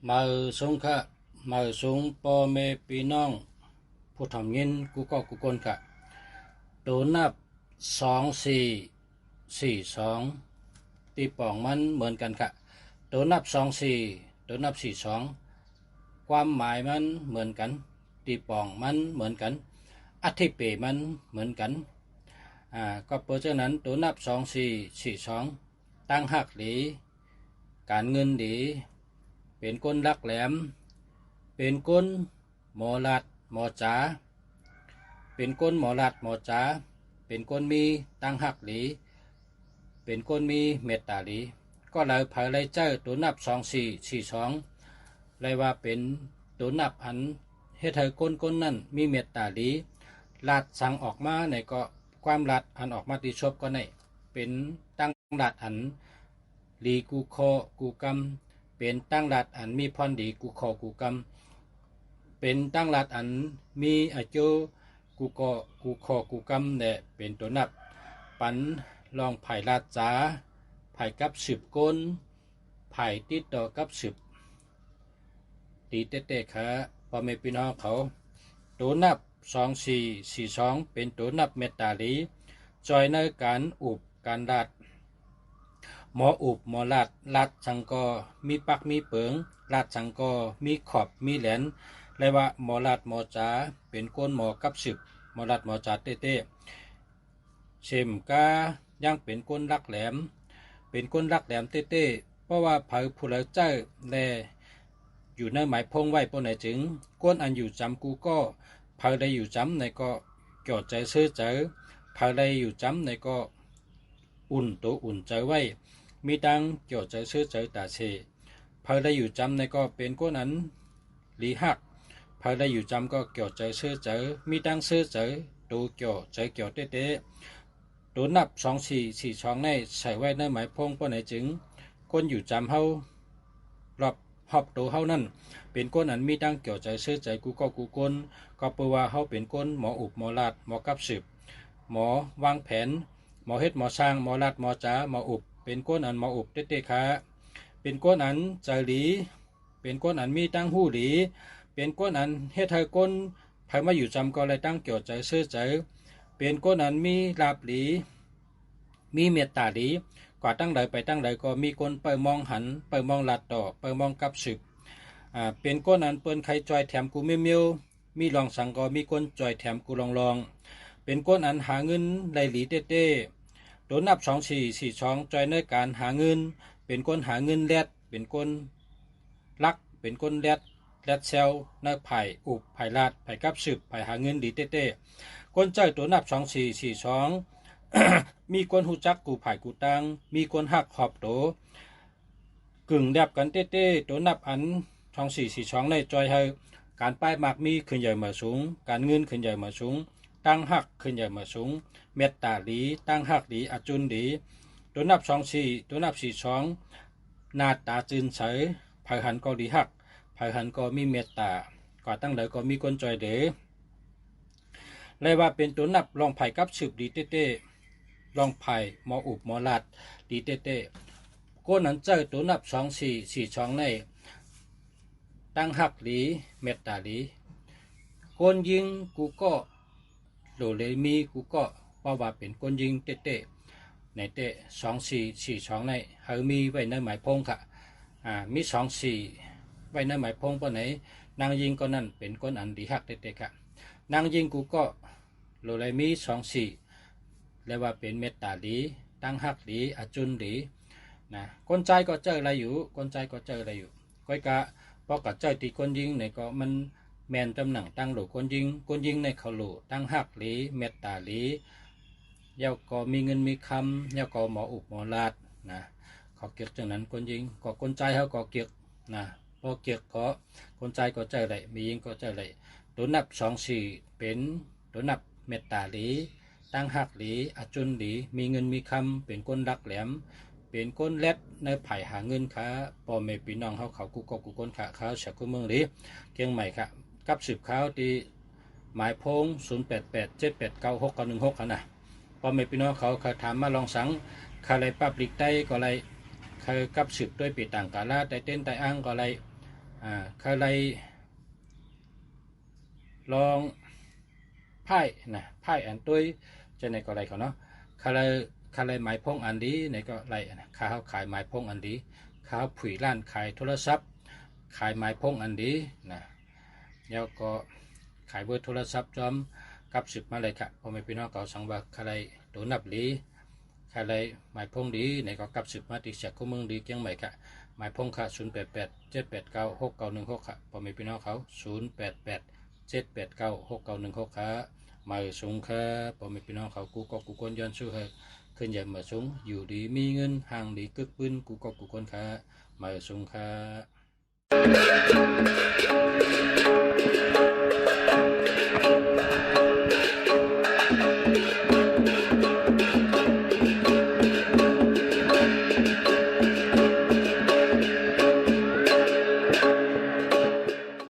มาสงค่ะมาสงพ่อแม่พี่น้องผู้ทำเงินกูก็กูคนค่ะตัวนับ2442ตีป่องมันเหมือนกันค่ะตัวนับ24ตัวนับ42ความหมายมันเหมือนกันตีป่องมันเหมือนกันอธิเปมันเหมือนกันก็เพราะฉะนั้นตัวนับ2442ตั้งหักหลีการเงินดีเป็นคนรักแหลมเป็นคนหมอลัดหมอจ๋าเป็นคนหมอลัดหมอจ๋าเป็นคนมีตั้งหักหลีเป็นคนมีเมตตาหลีก็เลยเผยเลยเจอตัวนับ2442เลยว่าเป็นตัวนับอันเฮ็ดให้คนนั้นมีเมตตาหลีลัดสั่งออกมาในก็ความลัดอันออกมาติชบก็ในเป็นตั้งลัดอันลีกูคอกูกำเป็นตั้งรัฐอันมีพรดีกูขอกูกำเป็นตั้งรัฐอันมีอายุกูขอกูกำเนี่ยเป็นตัวนับปันลองไผ่ลาดจ๋าไผ่กับ10ก้นไผ่ติดต่อกับ10ตีเตะขาพอไม่พี่น้องเขาตัวนับ2442เป็นตัวนับเมตตาลีจอยในการอุบการลาดหมออุบหมอลัดสังกอมีปักมีเปิงลัดสังกอมีขอบมีแหลนเลยว่าหมอลัดหมอจ๋าเป็นก้นหมอกับ10หมอลัดหมอจ๋าเต้เชมกายังเป็นก้นรักแหลมเป็นก้นรักแหลมเต้เพราะว่าเผยผู้เลเจ้าแลอยู่ในหมายพงไว้ปนไหนจึงก้นอันอยู่จำกูก็เผยได้อยู่จำในก็เกี่ยวใจซื้อเจอเผยได้อยู่จำในก็อุ่นตัวอุ่นใจไว้มีดังเกี่ยวใจซื้อใจตาเชพอได้อยู่จำในก็เป็นก้นนั้นลีหักพอได้อยู่จำก็เกี่ยวใจซื้อใจมีดังซื้อใจตัวเกี่ยวใจเกี่ยวเต้ตัวนับ2442ในใส่ไว้ในหมายพงป้อไหนจึงก้นอยู่จำเฮารอบหอบตัวเฮานั่นเป็นก้นอันมีดังเกี่ยวใจซื้อใจกูก็กูก้นก็เปว่าเฮาเป็นก้นหมออุบหมอลาดหมอกับสืบหมอวางแผนหมอเฮ็ดหมอสร้างหมอลัดหมอจ๋าหมออุบเป็นก้นอันหมออุบเต้ขาเป็นก้นอันใจหลีเป็นก้นอันมีตั้งหู้หลีเป็นก้นอันเฮ็ดให้ก้นไผมาอยู่จำก็เลยตั้งเกี่ยวใจซื่อใจเป็นก้นอันมีลาบหลีมีเมตตาหลีกว่าตั้งใดไปตั้งใดก็มีคนไปมองหันไปมองลัดต่อไปมองกับสืบเป็นก้นอันเปิ้นใครจอยแถมกูเมียวมีลองสังก็มีคนจอยแถมกูลองเป็นก้นอันหาเงินไหลหลีเต้ตัวนับ2442จอยในการหาเงินเป็นก้นหาเงินแลดเป็นก้นลักเป็นก้นแลดเซลในไผ่อุบไผ่ลาดไผ่กับสืบไผ่หาเงินดีเต้ก้นใจตัวนับ2442 มีก้นหูจักกูไผ่กูตังมีก้นหักขอบโตกึ่งแดบกันเต้ตัวนับอัน2442ในจอยให้การป้ายมากมีขึ้นใหญ่มาสูงการเงินขึ้นใหญ่มาสูงตั้งหักขึ้นใหญ่มาสูงเมตตาดีตั้งหักดีอจุนดีตัวนับ24ตัวนับ42หน้าตาจืนใสภายหันก็ดีหักภายหันก็มีเมตตาก่อตั้งเลยก็มีคนจอยเด๋เลยว่าเป็นตัวนับลองไผ่กับสืบดีเต้ลองไผ่หมออุบหมอลัดดีเต้ก้นนั้นเจอตัวนับ2442ในตั้งหักดีเมตตาดีคนยิงกูก็โดเลยมีกูก็เพราะว่าเป็นคนยิงเต้ใน2442ในเฮามีไว้ในหมายพงค่ะมี24ไว้ในหมายพงปะไหนนางยิงก็นั่นเป็นคนอันดีฮักเต้ค่ะนางยิงกูก็โดเลยมี24แล้วว่าเป็นเมตตาดีตั้งฮักดีอจุนดีนะคนใจก็เจออะไรอยู่คนใจก็เจออะไรอยู่ก้อยกะพอกับเจอตีคนยิงในก็มันแมนตำหนังตั้งหลูคนยิงในเขาหลูตั้งหักหลีเมตตาหลีเย้าก็มีเงินมีคำเย้าก็หมออุบหมอลาดนะขอเกียรติจังนั้นคนยิงก็คนใจเขาก็เกียรตินะพอเกียรติก็คนใจก็เจอเลยมียิงก็เจอเลยตัวนับ24เป็นตัวนับเมตตาหลีตั้งหักหลีอจุนหลีมีเงินมีคำเป็นคนรักแหลมเป็นก้นเล็ดในไผ่หาเงินค้าพ่อแม่พี่น้องเขากูก็กูก้นขาเขาเสียกูเมืองหลีเกียงใหม่ค่ะกับสืบข้าวที่หมายพง0887896916นะพอไม่พี่น้องเขาถามมาลองสังคาไรปับลิกใต้ก็ไรเคยกับสืบด้วยปีต่างกาลาไตเต้นไตอ้างก็ไร ใครเลยลองไพ่นะไพ่อันตุ้ยจะในก็ไรเขาเนาะใครเลยหมายพงอันดีในก็ไรนะข้าวขายหมายพงอันดีข้าวผุยร้านขายโทรศัพท์ขายหมายพงอันดีนะแล้วก็ขายเบอร์โทรศัพท์จอมกับสิบมาเลยค่ะพอไม่พี่น้องเขาสั่งว่าใครตัวนับดีใครหมายพงดีในก็กับสิบมาติเสียคู่มึงดีเกียงใหม่ค่ะหมายพงค่ะ0887896916ค่ะพอไม่พี่น้องเขา0887896916ค่ะมาสูงค่ะพอไม่พี่น้องเขากูก็กูคนย้อนสู้เหอะขึ้นใหญ่มาสูงอยู่ดีมีเงินห่างดีกึกปืนกูก็กูคนค่ะมาสูงค่ะ